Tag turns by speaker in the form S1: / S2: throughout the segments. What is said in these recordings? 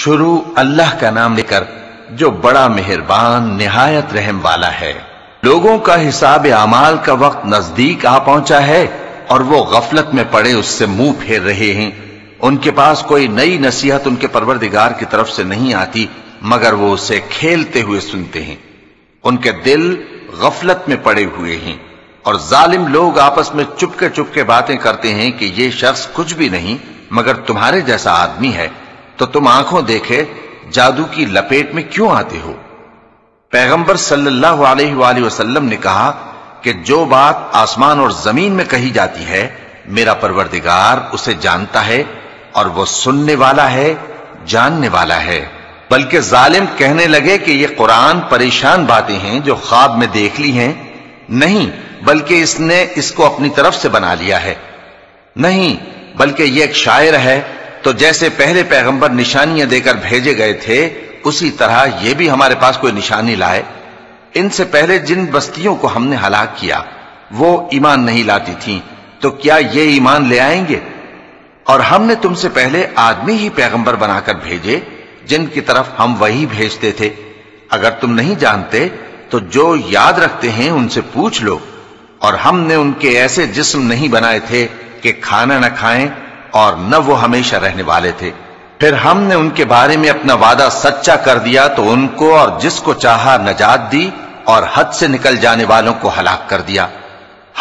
S1: شروع اللہ کا نام لے کر جو بڑا مہربان نہایت رحم والا ہے۔ لوگوں کا حساب اعمال کا وقت نزدیک آ پہنچا ہے اور وہ غفلت میں پڑے اس سے منہ پھیر رہے ہیں۔ ان کے پاس کوئی نئی نصیحت ان کے پروردگار کی طرف سے نہیں آتی مگر وہ اسے کھیلتے ہوئے سنتے ہیں۔ ان کے دل غفلت میں پڑے ہوئے ہیں اور ظالم لوگ آپس میں چپکے باتیں کرتے ہیں کہ یہ شخص کچھ بھی نہیں مگر تمہارے جیسا آدمی ہے، تو تم آنکھوں دیکھے جادو کی لپیٹ میں کیوں آتے ہو؟ پیغمبر صلی اللہ علیہ وآلہ وسلم نے کہا کہ جو بات آسمان اور زمین میں کہی جاتی ہے میرا پروردگار اسے جانتا ہے اور وہ سننے والا ہے، جاننے والا ہے۔ بلکہ ظالم کہنے لگے کہ یہ قرآن پریشان باتیں ہیں جو خواب میں دیکھ لی ہیں، نہیں بلکہ اس نے اس کو اپنی طرف سے بنا لیا ہے، نہیں بلکہ یہ ایک شاعر ہے۔ تو جیسے پہلے پیغمبر نشانیاں دے کر بھیجے گئے تھے اسی طرح یہ بھی ہمارے پاس کوئی نشانی لائے۔ ان سے پہلے جن بستیوں کو ہم نے ہلاک کیا وہ ایمان نہیں لاتی تھیں، تو کیا یہ ایمان لے آئیں گے؟ اور ہم نے تم سے پہلے آدمی ہی پیغمبر بنا کر بھیجے جن کی طرف ہم وہی بھیجتے تھے۔ اگر تم نہیں جانتے تو جو یاد رکھتے ہیں ان سے پوچھ لو۔ اور ہم نے ان کے ایسے جسم نہیں بنائے تھے کہ کھانا نہ کھائیں اور نہ وہ ہمیشہ رہنے والے تھے۔ پھر ہم نے ان کے بارے میں اپنا وعدہ سچا کر دیا تو ان کو اور جس کو چاہا نجات دی اور حد سے نکل جانے والوں کو ہلاک کر دیا۔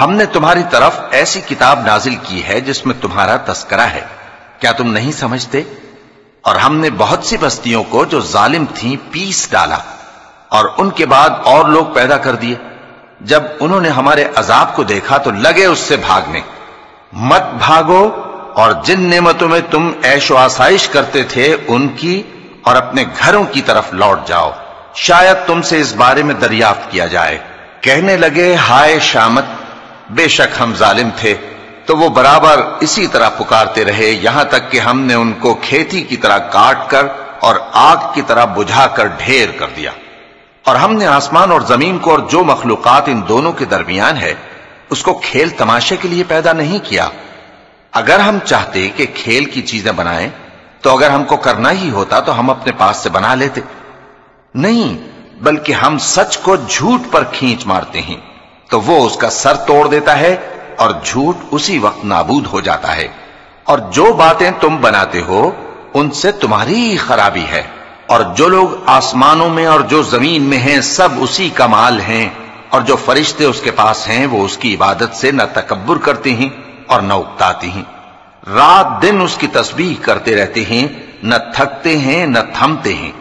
S1: ہم نے تمہاری طرف ایسی کتاب نازل کی ہے جس میں تمہارا تذکرہ ہے، کیا تم نہیں سمجھتے؟ اور ہم نے بہت سی بستیوں کو جو ظالم تھیں پیس ڈالا اور ان کے بعد اور لوگ پیدا کر دیے۔ جب انہوں نے ہمارے عذاب کو دیکھا تو لگے اس سے بھاگنے۔ مت بھاگو اور جن نعمتوں میں تم عیش و آسائش کرتے تھے ان کی اور اپنے گھروں کی طرف لوٹ جاؤ، شاید تم سے اس بارے میں دریافت کیا جائے۔ کہنے لگے ہائے شامت، بے شک ہم ظالم تھے، تو وہ برابر اسی طرح پکارتے رہے یہاں تک کہ ہم نے ان کو کھیتی کی طرح کاٹ کر اور آگ کی طرح بجھا کر ڈھیر کر دیا۔ اور ہم نے آسمان اور زمین کو اور جو مخلوقات ان دونوں کے درمیان ہے اس کو کھیل تماشے کے لیے پیدا نہیں کیا۔ اگر ہم چاہتے کہ کھیل کی چیزیں بنائیں تو اگر ہم کو کرنا ہی ہوتا تو ہم اپنے پاس سے بنا لیتے، نہیں بلکہ ہم سچ کو جھوٹ پر کھینچ مارتے ہیں تو وہ اس کا سر توڑ دیتا ہے اور جھوٹ اسی وقت نابود ہو جاتا ہے۔ اور جو باتیں تم بناتے ہو ان سے تمہاری ہی خرابی ہے، اور جو لوگ آسمانوں میں اور جو زمین میں ہیں سب اسی کا مال ہیں، اور جو فرشتے اس کے پاس ہیں وہ اس کی عبادت سے نہ تکبر کرتے ہیں اور نہ اکتاتے ہیں، رات دن اس کی تسبیح کرتے رہتے ہیں، نہ تھکتے ہیں نہ تھمتے ہیں۔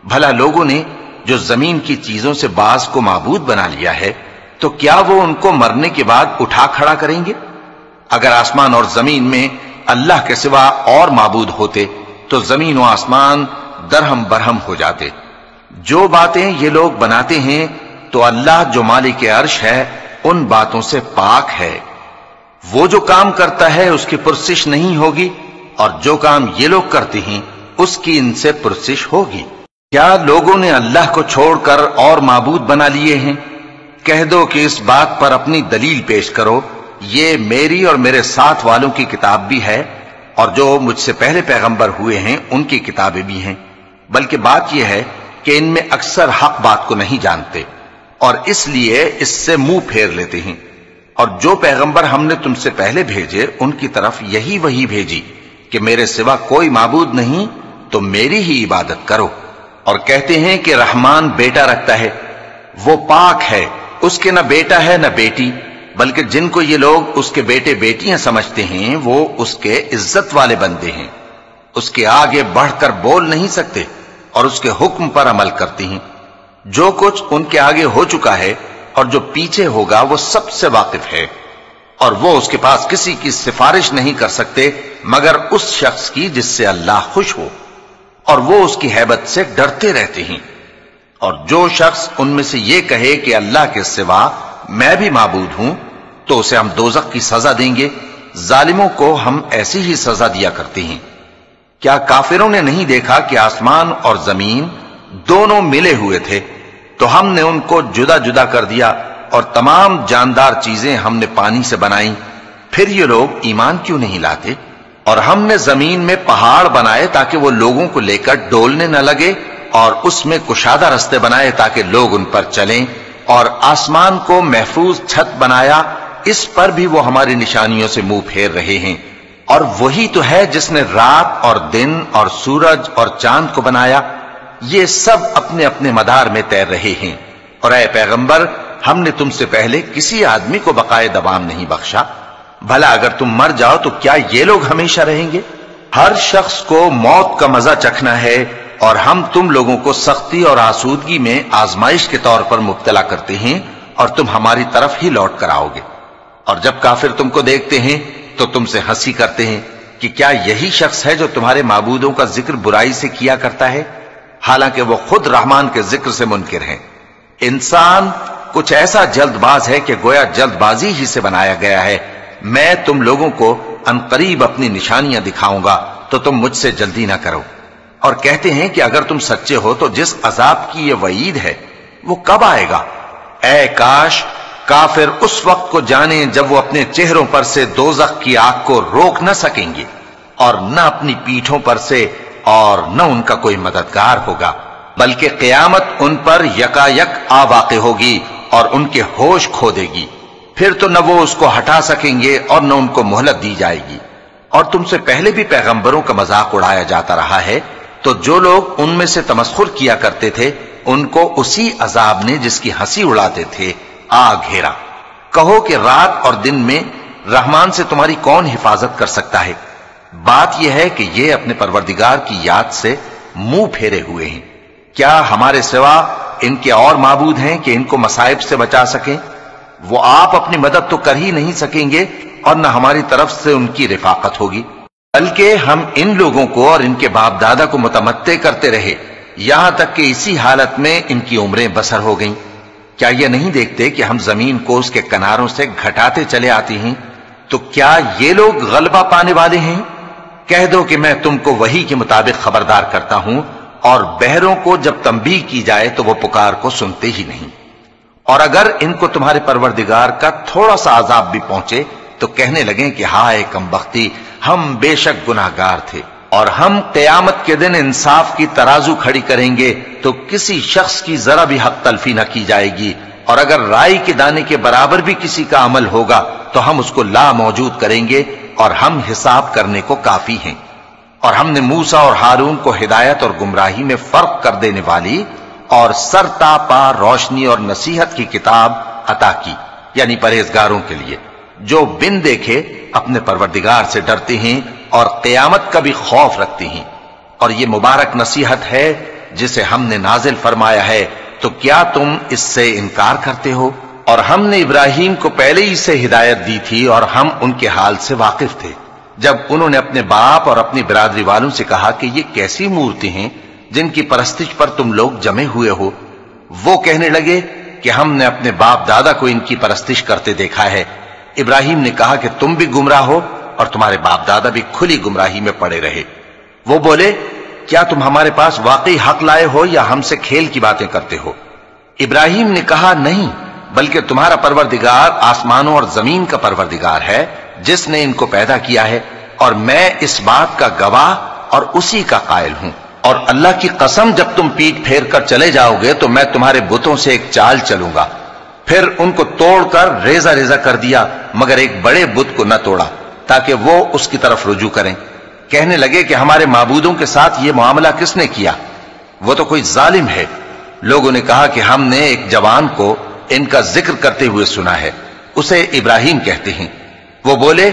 S1: بھلا لوگوں نے جو زمین کی چیزوں سے بعض کو معبود بنا لیا ہے تو کیا وہ ان کو مرنے کے بعد اٹھا کھڑا کریں گے؟ اگر آسمان اور زمین میں اللہ کے سوا اور معبود ہوتے تو زمین و آسمان درہم برہم ہو جاتے۔ جو باتیں یہ لوگ بناتے ہیں تو اللہ جو مالک عرش ہے ان باتوں سے پاک ہے۔ وہ جو کام کرتا ہے اس کی پرسش نہیں ہوگی، اور جو کام یہ لوگ کرتے ہیں اس کی ان سے پرسش ہوگی۔ کیا لوگوں نے اللہ کو چھوڑ کر اور معبود بنا لیے ہیں؟ کہہ دو کہ اس بات پر اپنی دلیل پیش کرو، یہ میری اور میرے ساتھ والوں کی کتاب بھی ہے اور جو مجھ سے پہلے پیغمبر ہوئے ہیں ان کی کتابیں بھی ہیں۔ بلکہ بات یہ ہے کہ ان میں اکثر حق بات کو نہیں جانتے اور اس لیے اس سے منہ پھیر لیتے ہیں۔ اور جو پیغمبر ہم نے تم سے پہلے بھیجے ان کی طرف یہی وحی بھیجی کہ میرے سوا کوئی معبود نہیں تو میری ہی عبادت کرو۔ اور کہتے ہیں کہ رحمان بیٹا رکھتا ہے، وہ پاک ہے، اس کے نہ بیٹا ہے نہ بیٹی، بلکہ جن کو یہ لوگ اس کے بیٹے بیٹیاں سمجھتے ہیں وہ اس کے عزت والے بندے ہیں، اس کے آگے بڑھ کر بول نہیں سکتے اور اس کے حکم پر عمل کرتے ہیں۔ جو کچھ ان کے آگے ہو چکا ہے اور جو پیچھے ہوگا وہ سب سے واقف ہے، اور وہ اس کے پاس کسی کی سفارش نہیں کر سکتے مگر اس شخص کی جس سے اللہ خوش ہو، اور وہ اس کی ہیبت سے ڈرتے رہتے ہیں۔ اور جو شخص ان میں سے یہ کہے کہ اللہ کے سوا میں بھی معبود ہوں تو اسے ہم دوزخ کی سزا دیں گے، ظالموں کو ہم ایسی ہی سزا دیا کرتے ہیں۔ کیا کافروں نے نہیں دیکھا کہ آسمان اور زمین دونوں ملے ہوئے تھے تو ہم نے ان کو جدا جدا کر دیا اور تمام جاندار چیزیں ہم نے پانی سے بنائیں، پھر یہ لوگ ایمان کیوں نہیں لاتے؟ اور ہم نے زمین میں پہاڑ بنائے تاکہ وہ لوگوں کو لے کر ڈولنے نہ لگے، اور اس میں کشادہ رستے بنائے تاکہ لوگ ان پر چلیں، اور آسمان کو محفوظ چھت بنایا، اس پر بھی وہ ہماری نشانیوں سے منہ پھیر رہے ہیں۔ اور وہی تو ہے جس نے رات اور دن اور سورج اور چاند کو بنایا، یہ سب اپنے اپنے مدار میں تیر رہے ہیں۔ اور اے پیغمبر، ہم نے تم سے پہلے کسی آدمی کو بقائے دوام نہیں بخشا، بھلا اگر تم مر جاؤ تو کیا یہ لوگ ہمیشہ رہیں گے؟ ہر شخص کو موت کا مزہ چکھنا ہے، اور ہم تم لوگوں کو سختی اور آسودگی میں آزمائش کے طور پر مبتلا کرتے ہیں، اور تم ہماری طرف ہی لوٹ کر آؤ گے۔ اور جب کافر تم کو دیکھتے ہیں تو تم سے ہنسی کرتے ہیں کہ کیا یہی شخص ہے جو تمہارے معبودوں کا ذکر برائی سے کیا کرتا ہے، حالانکہ وہ خود رحمان کے ذکر سے منکر ہیں۔ انسان کچھ ایسا جلد باز ہے کہ گویا جلد بازی ہی سے بنایا گیا ہے۔ میں تم لوگوں کو عنقریب اپنی نشانیاں دکھاؤں گا تو تم مجھ سے جلدی نہ کرو۔ اور کہتے ہیں کہ اگر تم سچے ہو تو جس عذاب کی یہ وعید ہے وہ کب آئے گا؟ اے کاش کافر اس وقت کو جانیں جب وہ اپنے چہروں پر سے دوزخ کی آگ کو روک نہ سکیں گے، اور نہ اپنی پیٹھوں پر سے، اور نہ ان کا کوئی مددگار ہوگا، بلکہ قیامت ان پر یکایک آ واقع ہوگی اور ان کے ہوش کھو دے گی، پھر تو نہ وہ اس کو ہٹا سکیں گے اور نہ ان کو مہلت دی جائے گی۔ اور تم سے پہلے بھی پیغمبروں کا مذاق اڑایا جاتا رہا ہے، تو جو لوگ ان میں سے تمسخر کیا کرتے تھے ان کو اسی عذاب نے جس کی ہنسی اڑاتے تھے آ گھیرا۔ کہو کہ رات اور دن میں رحمان سے تمہاری کون حفاظت کر سکتا ہے؟ بات یہ ہے کہ یہ اپنے پروردگار کی یاد سے منہ پھیرے ہوئے ہیں۔ کیا ہمارے سوا ان کے اور معبود ہیں کہ ان کو مصائب سے بچا سکیں؟ وہ آپ اپنی مدد تو کر ہی نہیں سکیں گے، اور نہ ہماری طرف سے ان کی رفاقت ہوگی، بلکہ ہم ان لوگوں کو اور ان کے باپ دادا کو متمتع کرتے رہے، یہاں تک کہ اسی حالت میں ان کی عمریں بسر ہو گئیں۔ کیا یہ نہیں دیکھتے کہ ہم زمین کو اس کے کناروں سے گھٹاتے چلے آتے ہیں؟ تو کیا یہ لوگ غلبہ پانے والے ہیں؟ کہہ دو کہ میں تم کو وحی کے مطابق خبردار کرتا ہوں، اور بہروں کو جب تنبیہ کی جائے تو وہ پکار کو سنتے ہی نہیں۔ اور اگر ان کو تمہارے پروردگار کا تھوڑا سا عذاب بھی پہنچے تو کہنے لگیں کہ ہائے کمبختی، ہم بے شک گناہگار تھے، اور ہم قیامت کے دن انصاف کی ترازو کھڑی کریں گے تو کسی شخص کی ذرا بھی حق تلفی نہ کی جائے گی، اور اگر رائی کے دانے کے برابر بھی کسی کا عمل ہوگا تو ہم اس کو لا موجود کریں گے، اور ہم حساب کرنے کو کافی ہیں۔ اور ہم نے موسیٰ اور ہارون کو ہدایت اور گمراہی میں فرق کر دینے والی اور سر تا پا روشنی اور نصیحت کی کتاب عطا کی، یعنی پرہیزگاروں کے لیے جو بن دیکھے اپنے پروردگار سے ڈرتے ہیں اور قیامت کا بھی خوف رکھتے ہیں۔ اور یہ مبارک نصیحت ہے جسے ہم نے نازل فرمایا ہے، تو کیا تم اس سے انکار کرتے ہو؟ اور ہم نے ابراہیم کو پہلے ہی سے ہدایت دی تھی، اور ہم ان کے حال سے واقف تھے جب انہوں نے اپنے باپ اور اپنی برادری والوں سے کہا کہ یہ کیسی مورتی ہیں جن کی پرستش پر تم لوگ جمے ہوئے ہو۔ وہ کہنے لگے کہ ہم نے اپنے باپ دادا کو ان کی پرستش کرتے دیکھا ہے۔ ابراہیم نے کہا کہ تم بھی گمراہ ہو اور تمہارے باپ دادا بھی کھلی گمراہی میں پڑے رہے۔ وہ بولے کیا تم ہمارے پاس واقعی حق لائے ہو یا ہم سے کھیل کی باتیں کرتے ہو؟ ابراہیم نے کہا نہیں، بلکہ تمہارا پروردگار آسمانوں اور زمین کا پروردگار ہے جس نے ان کو پیدا کیا ہے، اور میں اس بات کا گواہ اور اسی کا قائل ہوں۔ اور اللہ کی قسم جب تم پیٹ پھیر کر چلے جاؤ گے تو میں تمہارے بتوں سے ایک چال چلوں گا۔ پھر ان کو توڑ کر ریزہ ریزہ کر دیا، مگر ایک بڑے بت کو نہ توڑا تاکہ وہ اس کی طرف رجوع کریں۔ کہنے لگے کہ ہمارے معبودوں کے ساتھ یہ معاملہ کس نے کیا؟ وہ تو کوئی ظالم ہے۔ لوگوں نے کہا کہ ہم نے ایک جوان کو ان کا ذکر کرتے ہوئے سنا ہے، اسے ابراہیم کہتے ہیں۔ وہ بولے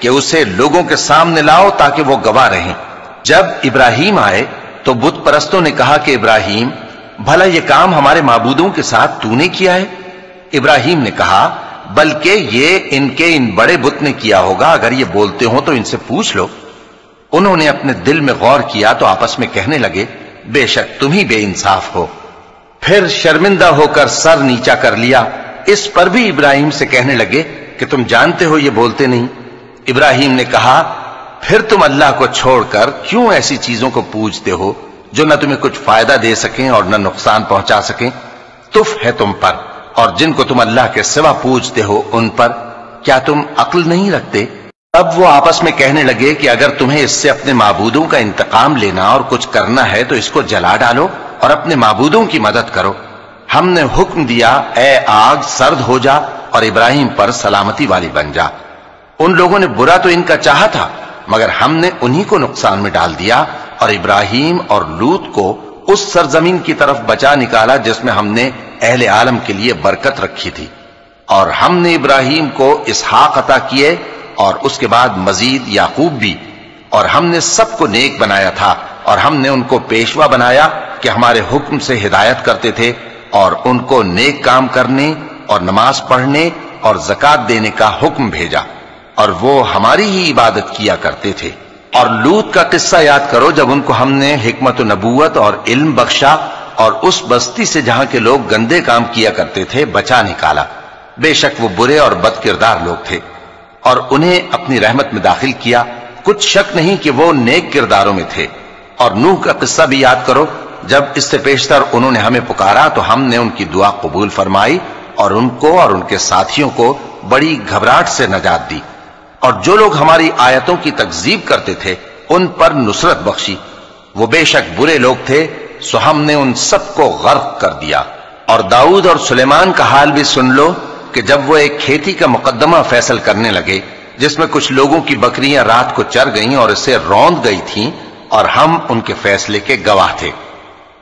S1: کہ اسے لوگوں کے سامنے لاؤ تاکہ وہ گواہ رہیں۔ جب ابراہیم آئے تو بت پرستوں نے کہا کہ ابراہیم، بھلا یہ کام ہمارے معبودوں کے ساتھ تو نے کیا ہے؟ ابراہیم نے کہا بلکہ یہ ان بڑے بت نے کیا ہوگا، اگر یہ بولتے ہوں تو ان سے پوچھ لو۔ انہوں نے اپنے دل میں غور کیا تو آپس میں کہنے لگے بے شک تم ہی بے انصاف ہو۔ پھر شرمندہ ہو کر سر نیچا کر لیا۔ اس پر بھی ابراہیم سے کہنے لگے کہ تم جانتے ہو یہ بولتے نہیں۔ ابراہیم نے کہا پھر تم اللہ کو چھوڑ کر کیوں ایسی چیزوں کو پوجتے ہو جو نہ تمہیں کچھ فائدہ دے سکیں اور نہ نقصان پہنچا سکیں؟ تف ہے تم پر اور جن کو تم اللہ کے سوا پوجتے ہو ان پر، کیا تم عقل نہیں رکھتے؟ اب وہ آپس میں کہنے لگے کہ اگر تمہیں اس سے اپنے معبودوں کا انتقام لینا اور کچھ کرنا ہے تو اس کو جلا ڈالو اور اپنے معبودوں کی مدد کرو۔ ہم نے حکم دیا اے آگ سرد ہو جا اور ابراہیم پر سلامتی والی بن جا۔ ان لوگوں نے برا تو ان کا چاہا تھا مگر ہم نے انہی کو نقصان میں ڈال دیا اور ابراہیم اور لوط کو اس سرزمین کی طرف بچا نکالا جس میں ہم نے اہل عالم کے لیے برکت رکھی تھی۔ اور ہم نے ابراہیم کو اسحاق عطا کیے اور اس کے بعد مزید یعقوب بھی، اور ہم نے سب کو نیک بنایا تھا اور ہم نے ان کو پیشوا بنایا کہ ہمارے حکم سے ہدایت کرتے تھے اور ان کو نیک کام کرنے اور نماز پڑھنے اور زکات دینے کا حکم بھیجا، اور وہ ہماری ہی عبادت کیا کرتے تھے۔ اور لوط کا قصہ یاد کرو جب ان کو ہم نے حکمت و نبوت اور علم بخشا اور اس بستی سے جہاں کے لوگ گندے کام کیا کرتے تھے بچا نکالا۔ بے شک وہ برے اور بد کردار لوگ تھے اور انہیں اپنی رحمت میں داخل کیا، کچھ شک نہیں کہ وہ نیک کرداروں میں تھے۔ اور نوح کا قصہ بھی یاد کرو جب اس سے پیشتر انہوں نے ہمیں پکارا تو ہم نے ان کی دعا قبول فرمائی اور ان کو اور ان کے ساتھیوں کو بڑی گھبراہٹ سے نجات دی، اور جو لوگ ہماری آیتوں کی تکذیب کرتے تھے ان پر نصرت بخشی۔ وہ بے شک برے لوگ تھے سو ہم نے ان سب کو غرق کر دیا۔ اور داؤد اور سلیمان کا حال بھی سن لو کہ جب وہ ایک کھیتی کا مقدمہ فیصل کرنے لگے جس میں کچھ لوگوں کی بکریاں رات کو چر گئیں اور اسے روند گئی تھیں اور ہم ان کے فیصلے کے گواہ تھے،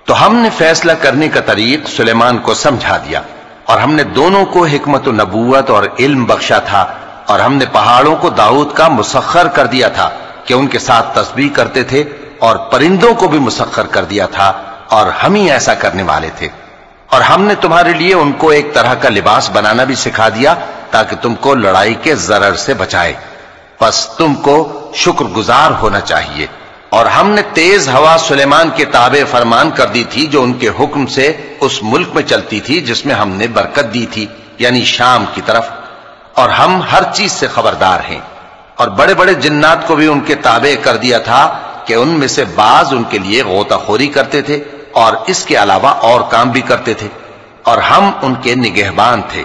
S1: تو ہم نے فیصلہ کرنے کا طریق سلیمان کو سمجھا دیا، اور ہم نے دونوں کو حکمت و نبوت اور علم بخشا تھا، اور ہم نے پہاڑوں کو داؤد کا مسخر کر دیا تھا کہ ان کے ساتھ تسبیح کرتے تھے، اور پرندوں کو بھی مسخر کر دیا تھا، اور ہم ہی ایسا کرنے والے تھے۔ اور ہم نے تمہارے لیے ان کو ایک طرح کا لباس بنانا بھی سکھا دیا تاکہ تم کو لڑائی کے ضرر سے بچائے، پس تم کو شکر گزار ہونا چاہیے۔ اور ہم نے تیز ہوا سلیمان کے تابع فرمان کر دی تھی جو ان کے حکم سے اس ملک میں چلتی تھی جس میں ہم نے برکت دی تھی، یعنی شام کی طرف، اور ہم ہر چیز سے خبردار ہیں۔ اور بڑے بڑے جنات کو بھی ان کے تابع کر دیا تھا کہ ان میں سے بعض ان کے لیے غوطہ خوری کرتے تھے اور اس کے علاوہ اور کام بھی کرتے تھے، اور ہم ان کے نگہبان تھے۔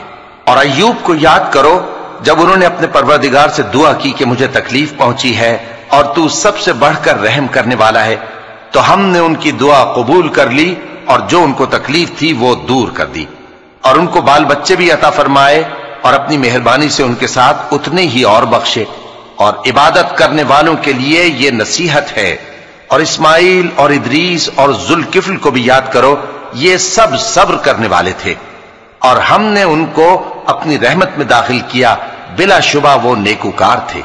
S1: اور ایوب کو یاد کرو جب انہوں نے اپنے پروردگار سے دعا کی کہ مجھے تکلیف پہنچی ہے اور تو سب سے بڑھ کر رحم کرنے والا ہے، تو ہم نے ان کی دعا قبول کر لی اور جو ان کو تکلیف تھی وہ دور کر دی، اور ان کو بال بچے بھی عطا فرمائے اور اپنی مہربانی سے ان کے ساتھ اتنے ہی اور بخشے۔ اور عبادت کرنے والوں کے لیے یہ نصیحت ہے۔ اور اسماعیل اور ادریس اور ذوالکفل کو بھی یاد کرو، یہ سب صبر کرنے والے تھے، اور ہم نے ان کو اپنی رحمت میں داخل کیا، بلا شبہ وہ نیکوکار تھے۔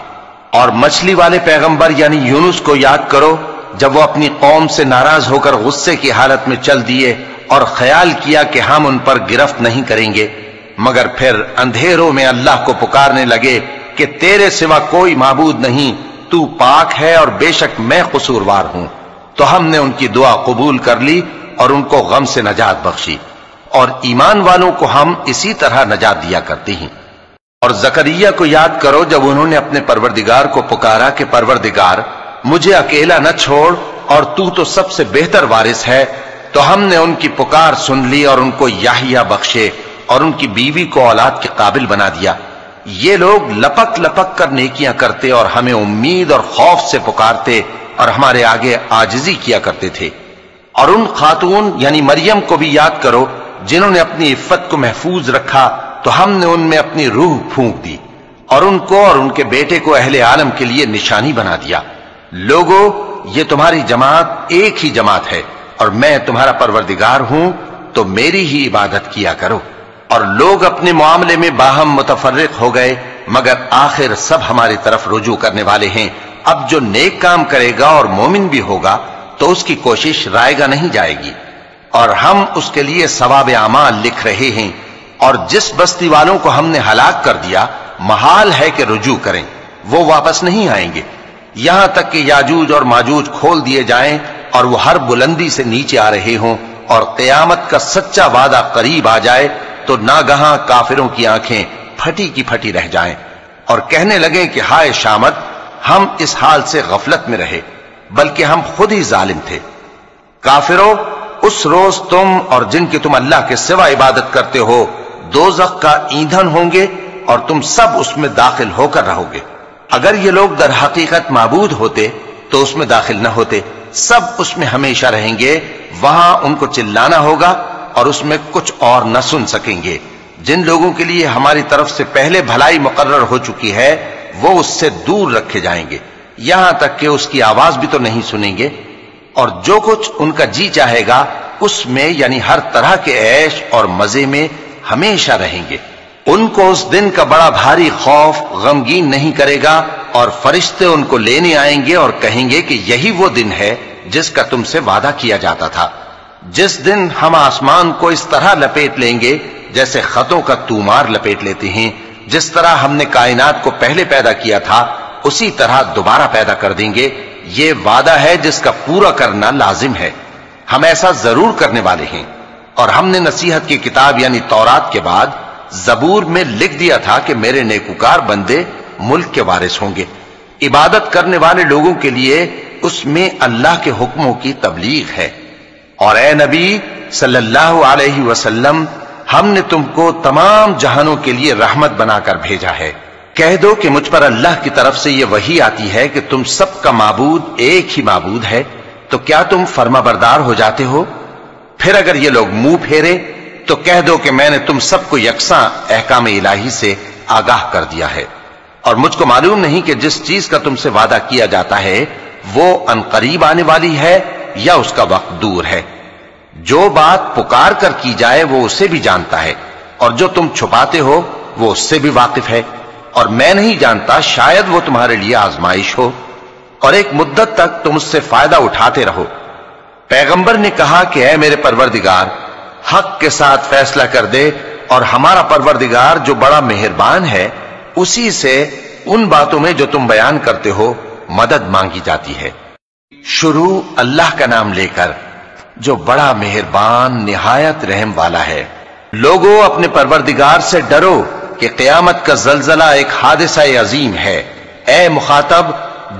S1: اور مچھلی والے پیغمبر یعنی یونس کو یاد کرو جب وہ اپنی قوم سے ناراض ہو کر غصے کی حالت میں چل دیے اور خیال کیا کہ ہم ان پر گرفت نہیں کریں گے، مگر پھر اندھیروں میں اللہ کو پکارنے لگے کہ تیرے سوا کوئی معبود نہیں، تو پاک ہے اور بے شک میں قصوروار ہوں، تو ہم نے ان کی دعا قبول کر لی اور ان کو غم سے نجات بخشی، اور ایمان والوں کو ہم اسی طرح نجات دیا کرتے ہیں۔ اور زکریا کو یاد کرو جب انہوں نے اپنے پروردگار کو پکارا کہ پروردگار مجھے اکیلا نہ چھوڑ اور تو سب سے بہتر وارث ہے، تو ہم نے ان کی پکار سن لی اور ان کو یحییٰ بخشے اور ان کی بیوی کو اولاد کے قابل بنا دیا۔ یہ لوگ لپک لپک کر نیکیاں کرتے اور ہمیں امید اور خوف سے پکارتے اور ہمارے آگے عاجزی کیا کرتے تھے۔ اور ان خاتون یعنی مریم کو بھی یاد کرو جنہوں نے اپنی عفت کو محفوظ رکھا، تو ہم نے ان میں اپنی روح پھونک دی اور ان کو اور ان کے بیٹے کو اہل عالم کے لیے نشانی بنا دیا۔ لوگو یہ تمہاری جماعت ایک ہی جماعت ہے اور میں تمہارا پروردگار ہوں، تو میری ہی عبادت کیا کرو۔ اور لوگ اپنے معاملے میں باہم متفرق ہو گئے، مگر آخر سب ہماری طرف رجوع کرنے والے ہیں۔ اب جو نیک کام کرے گا اور مومن بھی ہوگا تو اس کی کوشش رائے گا نہیں جائے گی، اور ہم اس کے لیے ثواب اعمال لکھ رہے ہیں۔ اور جس بستی والوں کو ہم نے ہلاک کر دیا محال ہے کہ رجوع کریں، وہ واپس نہیں آئیں گے، یہاں تک کہ یاجوج اور ماجوج کھول دیے جائیں اور وہ ہر بلندی سے نیچے آ رہے ہوں، اور قیامت کا سچا وعدہ قریب آ جائے تو ناگہاں کافروں کی آنکھیں پھٹی کی پھٹی رہ جائیں اور کہنے لگیں کہ ہائے شامت، ہم اس حال سے غفلت میں رہے، بلکہ ہم خود ہی ظالم تھے۔ کافروں، اس روز تم اور جن کی تم اللہ کے سوا عبادت کرتے ہو دوزخ کا ایندھن ہوں گے اور تم سب اس میں داخل ہو کر رہو گے۔ اگر یہ لوگ در حقیقت معبود ہوتے تو اس میں داخل نہ ہوتے، سب اس میں ہمیشہ رہیں گے، وہاں ان کو چلانا ہوگا اور اس میں کچھ اور نہ سن سکیں گے۔ جن لوگوں کے لیے ہماری طرف سے پہلے بھلائی مقرر ہو چکی ہے وہ اس سے دور رکھے جائیں گے، یہاں تک کہ اس کی آواز بھی تو نہیں سنیں گے، اور جو کچھ ان کا جی چاہے گا اس میں یعنی ہر طرح کے عیش اور مزے میں ہمیشہ رہیں گے۔ ان کو اس دن کا بڑا بھاری خوف غمگین نہیں کرے گا، اور فرشتے ان کو لینے آئیں گے اور کہیں گے کہ یہی وہ دن ہے جس کا تم سے وعدہ کیا جاتا تھا، جس دن ہم آسمان کو اس طرح لپیٹ لیں گے جیسے خطوں کا تومار لپیٹ لیتے ہیں، جس طرح ہم نے کائنات کو پہلے پیدا کیا تھا اسی طرح دوبارہ پیدا کر دیں گے۔ یہ وعدہ ہے جس کا پورا کرنا لازم ہے، ہم ایسا ضرور کرنے والے ہیں۔ اور ہم نے نصیحت کی کتاب یعنی تورات کے بعد زبور میں لکھ دیا تھا کہ میرے نیکوکار بندے ملک کے وارث ہوں گے۔ عبادت کرنے والے لوگوں کے لیے اس میں اللہ کے حکموں کی تبلیغ ہے۔ اور اے نبی صلی اللہ علیہ وسلم، ہم نے تم کو تمام جہانوں کے لیے رحمت بنا کر بھیجا ہے۔ کہہ دو کہ مجھ پر اللہ کی طرف سے یہ وحی آتی ہے کہ تم سب کا معبود ایک ہی معبود ہے، تو کیا تم فرما بردار ہو جاتے ہو؟ پھر اگر یہ لوگ منہ پھیرے تو کہہ دو کہ میں نے تم سب کو یکساں احکام الہی سے آگاہ کر دیا ہے، اور مجھ کو معلوم نہیں کہ جس چیز کا تم سے وعدہ کیا جاتا ہے وہ عنقریب آنے والی ہے یا اس کا وقت دور ہے۔ جو بات پکار کر کی جائے وہ اسے بھی جانتا ہے، اور جو تم چھپاتے ہو وہ اس سے بھی واقف ہے، اور میں نہیں جانتا شاید وہ تمہارے لیے آزمائش ہو، اور ایک مدت تک تم اس سے فائدہ اٹھاتے رہو۔ پیغمبر نے کہا کہ اے میرے پروردگار، حق کے ساتھ فیصلہ کر دے، اور ہمارا پروردگار جو بڑا مہربان ہے اسی سے ان باتوں میں جو تم بیان کرتے ہو مدد مانگی جاتی ہے۔ شروع اللہ کا نام لے کر جو بڑا مہربان نہایت رحم والا ہے۔ لوگوں اپنے پروردگار سے ڈرو کہ قیامت کا زلزلہ ایک حادثہ عظیم ہے۔ اے مخاطب،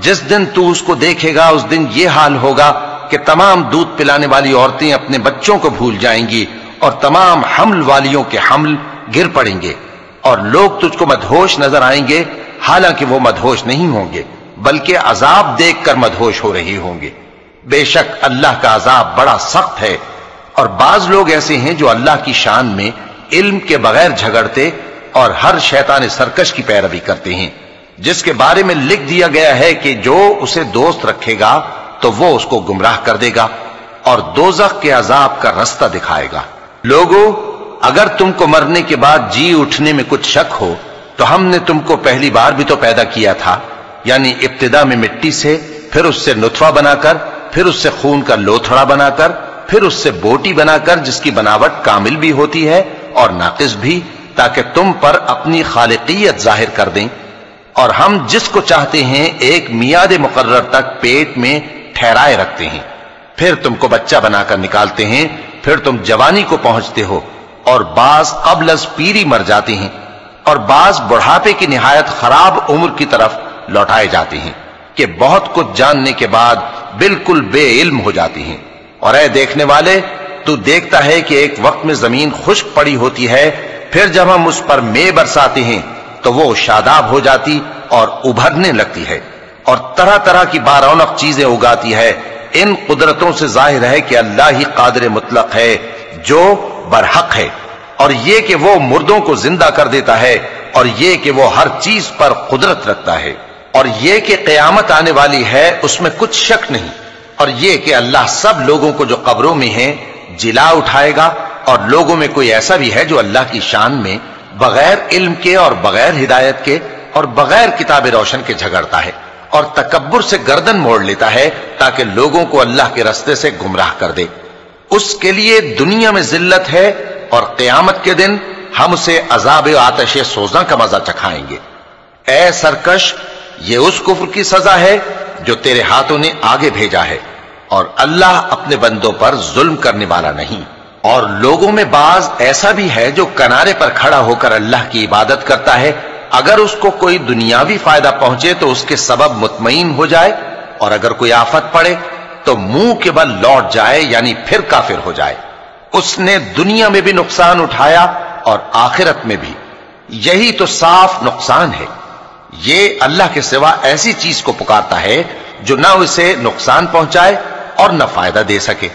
S1: جس دن تو اس کو دیکھے گا اس دن یہ حال ہوگا کہ تمام دودھ پلانے والی عورتیں اپنے بچوں کو بھول جائیں گی، اور تمام حمل والیوں کے حمل گر پڑیں گے، اور لوگ تجھ کو مدہوش نظر آئیں گے، حالانکہ وہ مدہوش نہیں ہوں گے بلکہ عذاب دیکھ کر مدہوش ہو رہے ہوں گے۔ بے شک اللہ کا عذاب بڑا سخت ہے۔ اور بعض لوگ ایسے ہیں جو اللہ کی شان میں علم کے بغیر جھگڑتے اور ہر شیطان سرکش کی پیروی کرتے ہیں، جس کے بارے میں لکھ دیا گیا ہے کہ جو اسے دوست رکھے گا تو وہ اس کو گمراہ کر دے گا اور دوزخ کے عذاب کا رستہ دکھائے گا۔ لوگو، اگر تم کو مرنے کے بعد جی اٹھنے میں کچھ شک ہو تو ہم نے تم کو پہلی بار بھی تو پیدا کیا تھا، یعنی ابتدا میں مٹی سے، پھر اس سے نطفہ بنا کر، پھر اس سے خون کا لوتھڑا بنا کر، پھر اس سے بوٹی بنا کر جس کی بناوٹ کامل بھی ہوتی ہے اور ناقص بھی، تاکہ تم پر اپنی خالقیت ظاہر کر دیں۔ اور ہم جس کو چاہتے ہیں ایک میعاد مقرر تک پیٹ میں ٹھہرائے رکھتے ہیں، پھر تم کو بچہ بنا کر نکالتے ہیں، پھر تم جوانی کو پہنچتے ہو، اور بعض قبل از پیری مر جاتے ہیں، اور بعض بڑھاپے کی نہایت خراب عمر کی طرف لوٹائے جاتے ہیں کہ بہت کچھ جاننے کے بعد بالکل بے علم ہو جاتے ہیں۔ اور اے دیکھنے والے، تو دیکھتا ہے کہ ایک وقت میں زمین خشک پڑی ہوتی ہے، پھر جب ہم اس پر مے برساتے ہیں تو وہ شاداب ہو جاتی اور ابھرنے لگتی ہے، اور طرح طرح کی بارونق چیزیں اگاتی ہے۔ ان قدرتوں سے ظاہر ہے کہ اللہ ہی قادر مطلق ہے جو برحق ہے، اور یہ کہ وہ مردوں کو زندہ کر دیتا ہے، اور یہ کہ وہ ہر چیز پر قدرت رکھتا ہے، اور یہ کہ قیامت آنے والی ہے اس میں کچھ شک نہیں، اور یہ کہ اللہ سب لوگوں کو جو قبروں میں ہیں جلا اٹھائے گا، اور لوگوں میں کوئی ایسا بھی ہے جو اللہ کی شان میں بغیر علم کے اور بغیر ہدایت کے اور بغیر کتاب روشن کے جھگڑتا ہے، اور تکبر سے گردن موڑ لیتا ہے تاکہ لوگوں کو اللہ کے رستے سے گمراہ کر دے۔ اس کے لیے دنیا میں ذلت ہے، اور قیامت کے دن ہم اسے عذاب آتش سوزاں کا مزہ چکھائیں گے۔ اے سرکش، یہ اس کفر کی سزا ہے جو تیرے ہاتھوں نے آگے بھیجا ہے، اور اللہ اپنے بندوں پر ظلم کرنے والا نہیں۔ اور لوگوں میں بعض ایسا بھی ہے جو کنارے پر کھڑا ہو کر اللہ کی عبادت کرتا ہے، اگر اس کو کوئی دنیاوی فائدہ پہنچے تو اس کے سبب مطمئن ہو جائے، اور اگر کوئی آفت پڑے تو منہ کے بل لوٹ جائے، یعنی پھر کافر ہو جائے۔ اس نے دنیا میں بھی نقصان اٹھایا اور آخرت میں بھی، یہی تو صاف نقصان ہے۔ یہ اللہ کے سوا ایسی چیز کو پکارتا ہے جو نہ اسے نقصان پہنچائے اور نہ فائدہ دے سکے.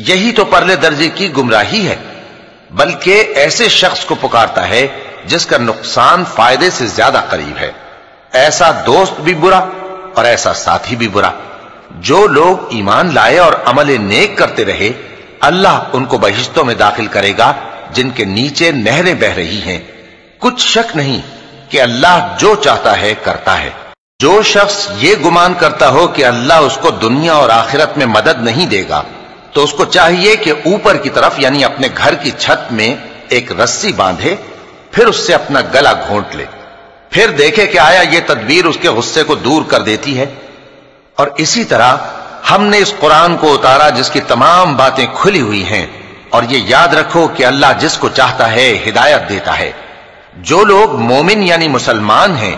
S1: یہی تو پرلے درجے کی گمراہی ہے. بلکہ ایسے شخص کو پکارتا ہے جس کا نقصان فائدے سے زیادہ قریب ہے. ایسا دوست بھی برا اور ایسا ساتھی بھی برا. جو لوگ ایمان لائے اور عمل نیک کرتے رہے اللہ ان کو بہشتوں میں داخل کرے گا جن کے نیچے نہریں بہ رہی ہیں. کچھ شک نہیں کہ اللہ جو چاہتا ہے کرتا ہے. جو شخص یہ گمان کرتا ہو کہ اللہ اس کو دنیا اور آخرت میں مدد نہیں دے گا تو اس کو چاہیے کہ اوپر کی طرف یعنی اپنے گھر کی چھت میں ایک رسی باندھے، پھر اس سے اپنا گلا گھونٹ لے، پھر دیکھے کہ آیا یہ تدبیر اس کے غصے کو دور کر دیتی ہے. اور اسی طرح ہم نے اس قرآن کو اتارا جس کی تمام باتیں کھلی ہوئی ہیں. اور یہ یاد رکھو کہ اللہ جس کو چاہتا ہے ہدایت دیتا ہے. جو لوگ مومن یعنی مسلمان ہیں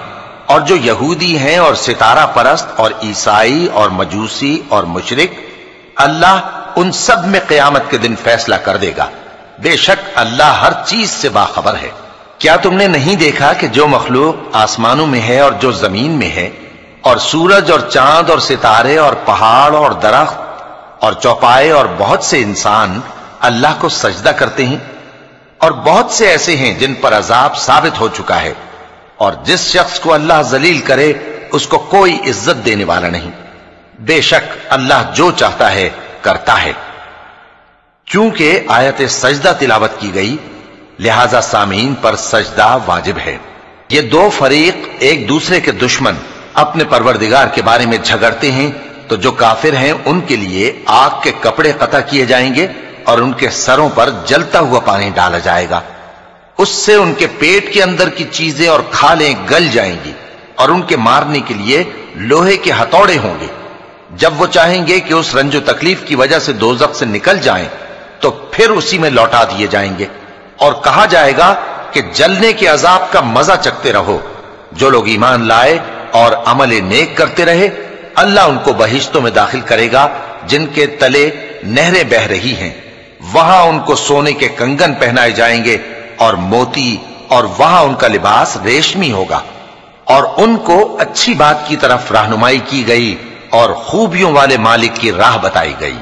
S1: اور جو یہودی ہیں اور ستارہ پرست اور عیسائی اور مجوسی اور مشرک، اللہ ان سب میں قیامت کے دن فیصلہ کر دے گا. بے شک اللہ ہر چیز سے باخبر ہے. کیا تم نے نہیں دیکھا کہ جو مخلوق آسمانوں میں ہے اور جو زمین میں ہے، اور سورج اور چاند اور ستارے اور پہاڑ اور درخت اور چوپائے اور بہت سے انسان اللہ کو سجدہ کرتے ہیں، اور بہت سے ایسے ہیں جن پر عذاب ثابت ہو چکا ہے، اور جس شخص کو اللہ ذلیل کرے اس کو کوئی عزت دینے والا نہیں. بے شک اللہ جو چاہتا ہے کرتا ہے. چونکہ آیت سجدہ تلاوت کی گئی لہذا سامعین پر سجدہ واجب ہے. یہ دو فریق ایک دوسرے کے دشمن اپنے پروردگار کے بارے میں جھگڑتے ہیں تو جو کافر ہیں ان کے لیے آگ کے کپڑے قطع کیے جائیں گے اور ان کے سروں پر جلتا ہوا پانی ڈالا جائے گا. اس سے ان کے پیٹ کے اندر کی چیزیں اور کھالیں گل جائیں گی اور ان کے مارنے کے لیے لوہے کے ہتھوڑے ہوں گے. جب وہ چاہیں گے کہ اس رنج و تکلیف کی وجہ سے دوزخ سے نکل جائیں تو پھر اسی میں لوٹا دیے جائیں گے اور کہا جائے گا کہ جلنے کے عذاب کا مزہ چکھتے رہو. جو لوگ ایمان لائے اور عمل نیک کرتے رہے اللہ ان کو بہشتوں میں داخل کرے گا جن کے تلے نہریں بہ رہی ہیں. وہاں ان کو سونے کے کنگن پہنائے جائیں گے اور موتی، اور وہاں ان کا لباس ریشمی ہوگا. اور ان کو اچھی بات کی طرف رہنمائی کی گئی اور خوبیوں والے مالک کی راہ بتائی گئی.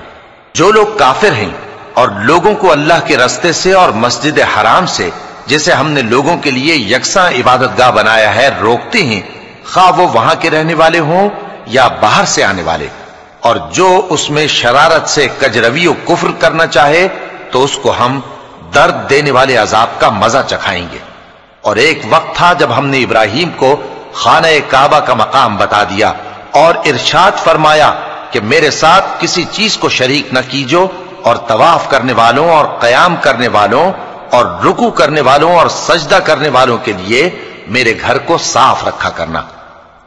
S1: جو لوگ کافر ہیں اور لوگوں کو اللہ کے رستے سے اور مسجد حرام سے جسے ہم نے لوگوں کے لیے یکساں عبادت گاہ بنایا ہے روکتے ہیں، خواہ وہ وہاں کے رہنے والے ہوں یا باہر سے آنے والے، اور جو اس میں شرارت سے کجروی و کفر کرنا چاہے تو اس کو ہم درد دینے والے عذاب کا مزہ چکھائیں گے. اور ایک وقت تھا جب ہم نے ابراہیم کو خانہ کعبہ کا مقام بتا دیا اور ارشاد فرمایا کہ میرے ساتھ کسی چیز کو شریک نہ کیجو، اور طواف کرنے والوں اور قیام کرنے والوں اور رکوع کرنے والوں اور سجدہ کرنے والوں کے لیے میرے گھر کو صاف رکھا کرنا.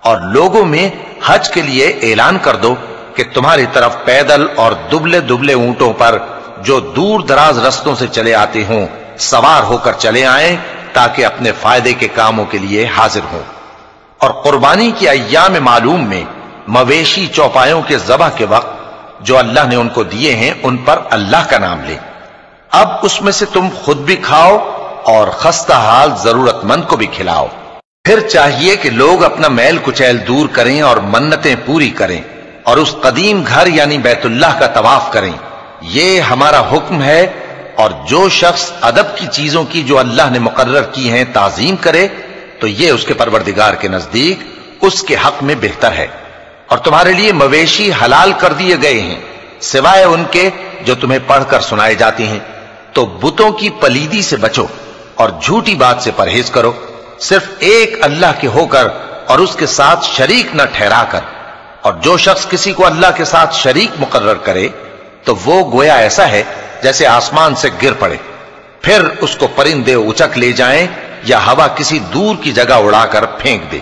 S1: اور لوگوں میں حج کے لیے اعلان کر دو کہ تمہاری طرف پیدل اور دبلے دبلے اونٹوں پر جو دور دراز رستوں سے چلے آتے ہوں سوار ہو کر چلے آئیں تاکہ اپنے فائدے کے کاموں کے لیے حاضر ہوں. اور قربانی کی ایام معلوم میں مویشی چوپایوں کے ذبح کے وقت جو اللہ نے ان کو دیے ہیں ان پر اللہ کا نام لیں. اب اس میں سے تم خود بھی کھاؤ اور خستہ حال ضرورت مند کو بھی کھلاؤ. پھر چاہیے کہ لوگ اپنا میل کچیل دور کریں اور منتیں پوری کریں اور اس قدیم گھر یعنی بیت اللہ کا طواف کریں. یہ ہمارا حکم ہے. اور جو شخص ادب کی چیزوں کی جو اللہ نے مقرر کی ہیں تعظیم کرے تو یہ اس کے پروردگار کے نزدیک اس کے حق میں بہتر ہے. اور تمہارے لیے مویشی حلال کر دیے گئے ہیں سوائے ان کے جو تمہیں پڑھ کر سنائے جاتے ہیں. تو بتوں کی پلیدی سے بچو اور جھوٹی بات سے پرہیز کرو، صرف ایک اللہ کے ہو کر اور اس کے ساتھ شریک نہ ٹھہرا کر. اور جو شخص کسی کو اللہ کے ساتھ شریک مقرر کرے تو وہ گویا ایسا ہے جیسے آسمان سے گر پڑے، پھر اس کو پرندے اچک لے جائیں یا ہوا کسی دور کی جگہ اڑا کر پھینک دے.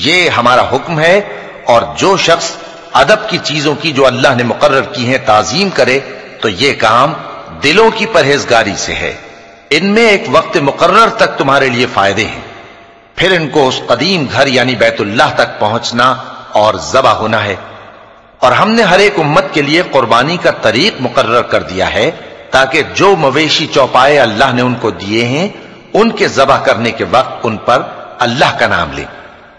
S1: یہ ہمارا حکم ہے. اور جو شخص ادب کی چیزوں کی جو اللہ نے مقرر کی ہیں تعظیم کرے تو یہ کام دلوں کی پرہیزگاری سے ہے. ان میں ایک وقت مقرر تک تمہارے لیے فائدے ہیں، پھر ان کو اس قدیم گھر یعنی بیت اللہ تک پہنچنا اور ذبح ہونا ہے. اور ہم نے ہر ایک امت کے لیے قربانی کا طریق مقرر کر دیا ہے تاکہ جو مویشی چوپائے اللہ نے ان کو دیے ہیں ان کے ذبح کرنے کے وقت ان پر اللہ کا نام لیں.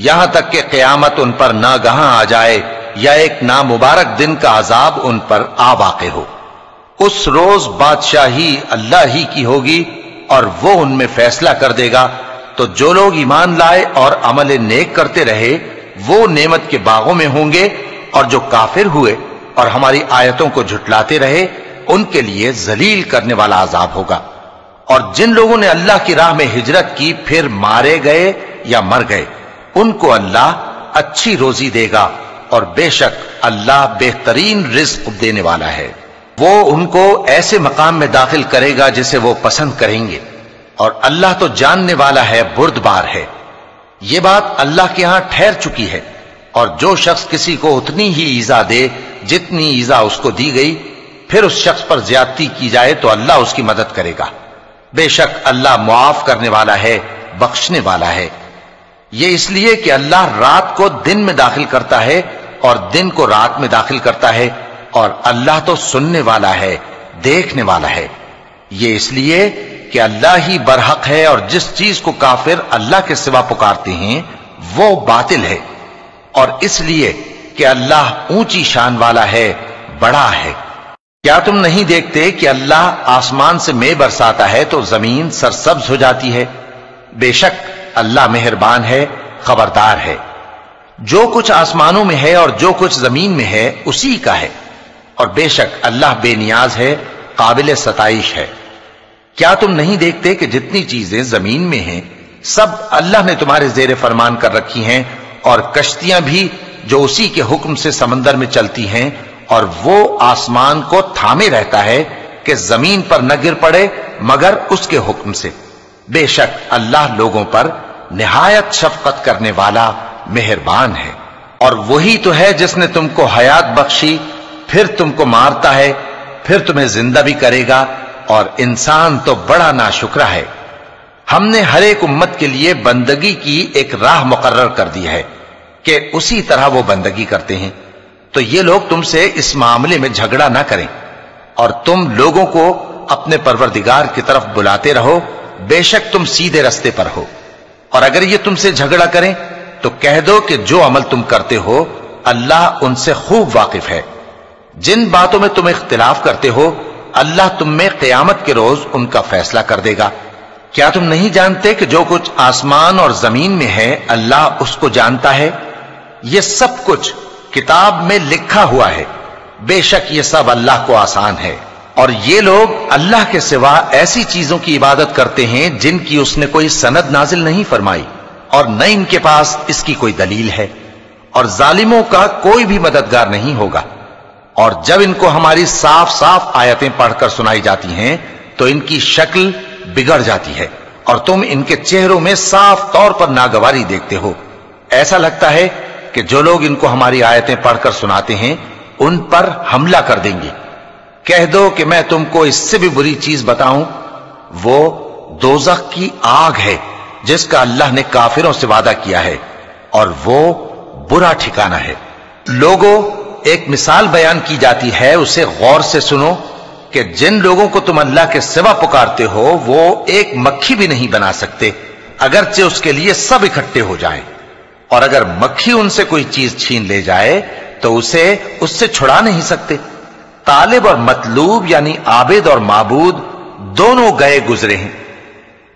S1: یہاں تک کہ قیامت ان پر ناگہاں آ جائے یا ایک نامبارک دن کا عذاب ان پر آ واقع ہو۔ اس روز بادشاہی اللہ ہی کی ہوگی اور وہ ان میں فیصلہ کر دے گا، تو جو لوگ ایمان لائے اور عمل نیک کرتے رہے وہ نعمت کے باغوں میں ہوں گے، اور جو کافر ہوئے اور ہماری آیتوں کو جھٹلاتے رہے ان کے لیے ذلیل کرنے والا عذاب ہوگا۔ اور جن لوگوں نے اللہ کی راہ میں ہجرت کی پھر مارے گئے یا مر گئے ان کو اللہ اچھی روزی دے گا، اور بے شک اللہ بہترین رزق دینے والا ہے۔ وہ ان کو ایسے مقام میں داخل کرے گا جسے وہ پسند کریں گے، اور اللہ تو جاننے والا ہے، بردبار ہے۔ یہ بات اللہ کے ہاں ٹھہر چکی ہے، اور جو شخص کسی کو اتنی ہی ایذا دے جتنی ایذا اس کو دی گئی، پھر اس شخص پر زیادتی کی جائے تو اللہ اس کی مدد کرے گا۔ بے شک اللہ معاف کرنے والا ہے، بخشنے والا ہے۔ یہ اس لیے کہ اللہ رات کو دن میں داخل کرتا ہے اور دن کو رات میں داخل کرتا ہے، اور اللہ تو سننے والا ہے، دیکھنے والا ہے۔ یہ اس لیے کہ اللہ ہی برحق ہے، اور جس چیز کو کافر اللہ کے سوا پکارتے ہیں وہ باطل ہے، اور اس لیے کہ اللہ اونچی شان والا ہے، بڑا ہے۔ کیا تم نہیں دیکھتے کہ اللہ آسمان سے مے برساتا ہے تو زمین سرسبز ہو جاتی ہے؟ بے شک اللہ مہربان ہے، خبردار ہے۔ جو کچھ آسمانوں میں ہے اور جو کچھ زمین میں ہے اسی کا ہے، اور بے شک اللہ بے نیاز ہے، قابل ستائش ہے۔ کیا تم نہیں دیکھتے کہ جتنی چیزیں زمین میں ہیں سب اللہ نے تمہارے زیر فرمان کر رکھی ہیں، اور کشتیاں بھی جو اسی کے حکم سے سمندر میں چلتی ہیں، اور وہ آسمان کو تھامے رہتا ہے کہ زمین پر نہ گر پڑے مگر اس کے حکم سے۔ بے شک اللہ لوگوں پر نہایت شفقت کرنے والا مہربان ہے۔ اور وہی تو ہے جس نے تم کو حیات بخشی، پھر تم کو مارتا ہے، پھر تمہیں زندہ بھی کرے گا، اور انسان تو بڑا ناشکرا ہے۔ ہم نے ہر ایک امت کے لیے بندگی کی ایک راہ مقرر کر دی ہے کہ اسی طرح وہ بندگی کرتے ہیں، تو یہ لوگ تم سے اس معاملے میں جھگڑا نہ کریں، اور تم لوگوں کو اپنے پروردگار کی طرف بلاتے رہو، بے شک تم سیدھے رستے پر ہو۔ اور اگر یہ تم سے جھگڑا کریں تو کہہ دو کہ جو عمل تم کرتے ہو اللہ ان سے خوب واقف ہے۔ جن باتوں میں تم اختلاف کرتے ہو اللہ تم میں قیامت کے روز ان کا فیصلہ کر دے گا۔ کیا تم نہیں جانتے کہ جو کچھ آسمان اور زمین میں ہے اللہ اس کو جانتا ہے؟ یہ سب کچھ کتاب میں لکھا ہوا ہے، بے شک یہ سب اللہ کو آسان ہے۔ اور یہ لوگ اللہ کے سوا ایسی چیزوں کی عبادت کرتے ہیں جن کی اس نے کوئی سند نازل نہیں فرمائی، اور نہ ان کے پاس اس کی کوئی دلیل ہے، اور ظالموں کا کوئی بھی مددگار نہیں ہوگا۔ اور جب ان کو ہماری صاف صاف آیتیں پڑھ کر سنائی جاتی ہیں تو ان کی شکل بگڑ جاتی ہے، اور تم ان کے چہروں میں صاف طور پر ناگواری دیکھتے ہو۔ ایسا لگتا ہے کہ جو لوگ ان کو ہماری آیتیں پڑھ کر سناتے ہیں ان پر حملہ کر دیں گے۔ کہہ دو کہ میں تم کو اس سے بھی بری چیز بتاؤں، وہ دوزخ کی آگ ہے جس کا اللہ نے کافروں سے وعدہ کیا ہے، اور وہ برا ٹھکانہ ہے۔ لوگوں، ایک مثال بیان کی جاتی ہے، اسے غور سے سنو کہ جن لوگوں کو تم اللہ کے سوا پکارتے ہو وہ ایک مکھی بھی نہیں بنا سکتے اگرچہ اس کے لیے سب اکٹھے ہو جائیں، اور اگر مکھی ان سے کوئی چیز چھین لے جائے تو اسے اس سے چھڑا نہیں سکتے۔ طالب اور مطلوب یعنی عابد اور معبود دونوں گئے گزرے ہیں۔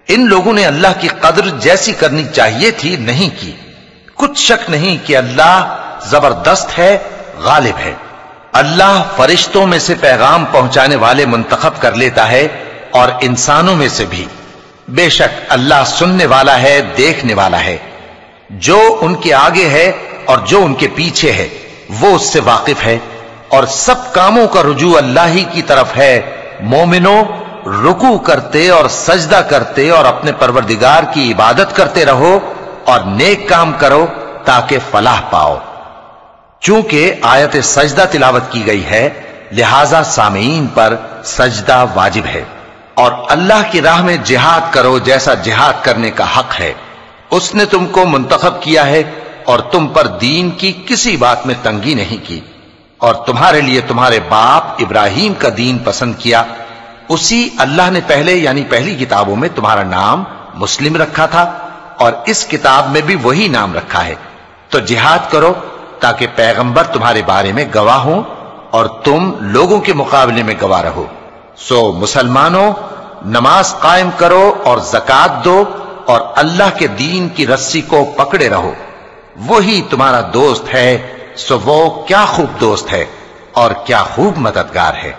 S1: ان لوگوں نے اللہ کی قدر جیسی کرنی چاہیے تھی نہیں کی۔ کچھ شک نہیں کہ اللہ زبردست ہے، غالب ہے۔ اللہ فرشتوں میں سے پیغام پہنچانے والے منتخب کر لیتا ہے اور انسانوں میں سے بھی۔ بے شک اللہ سننے والا ہے، دیکھنے والا ہے۔ جو ان کے آگے ہے اور جو ان کے پیچھے ہے وہ اس سے واقف ہے، اور سب کاموں کا رجوع اللہ ہی کی طرف ہے۔ مومنوں، رکوع کرتے اور سجدہ کرتے اور اپنے پروردگار کی عبادت کرتے رہو اور نیک کام کرو تاکہ فلاح پاؤ۔ چونکہ آیت سجدہ تلاوت کی گئی ہے لہذا سامعین پر سجدہ واجب ہے۔ اور اللہ کی راہ میں جہاد کرو جیسا جہاد کرنے کا حق ہے۔ اس نے تم کو منتخب کیا ہے اور تم پر دین کی کسی بات میں تنگی نہیں کی، اور تمہارے لیے تمہارے باپ ابراہیم کا دین پسند کیا۔ اسی اللہ نے پہلے یعنی پہلی کتابوں میں تمہارا نام مسلم رکھا تھا، اور اس کتاب میں بھی وہی نام رکھا ہے۔ تو جہاد کرو تاکہ پیغمبر تمہارے بارے میں گواہ ہوں اور تم لوگوں کے مقابلے میں گواہ رہو۔ سو مسلمانوں، نماز قائم کرو اور زکات دو اور اللہ کے دین کی رسی کو پکڑے رہو، وہی تمہارا دوست ہے۔ سو وہ کیا خوب دوست ہے اور کیا خوب مددگار ہے۔